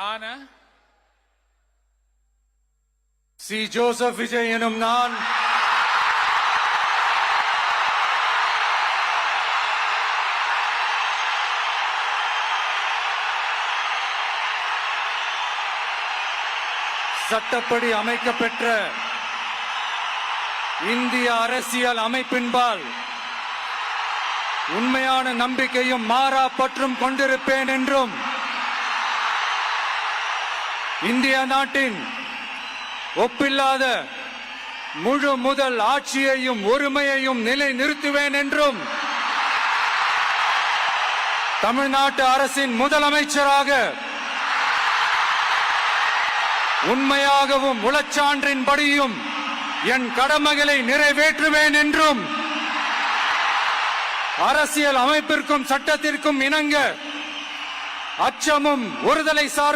ஆன C. Joseph Vijay எனும் நான் சட்டப்படி அமைக்கப்பெற்ற இந்திய அரசியல் அமைப்பின்பால் உண்மையான நம்பிக்கையும் மாறா பற்றும் கொண்டிருப்பேன் என்றும் இந்திய நாட்டின் ஒப்பில்லாத முழு முதல் ஆட்சியையும் ஒருமையையும் நிலை நிறுத்துவேன் என்றும் தமிழ்நாட்டு அரசின் முதலமைச்சராக உண்மையாகவும் உளச்சான்றின்படியும் என் கடமைகளை நிறைவேற்றுவேன் என்றும் அரசியல் அமைப்பிற்கும் சட்டத்திற்கும் இணங்க அச்சமும் ஒருதலை சார்பு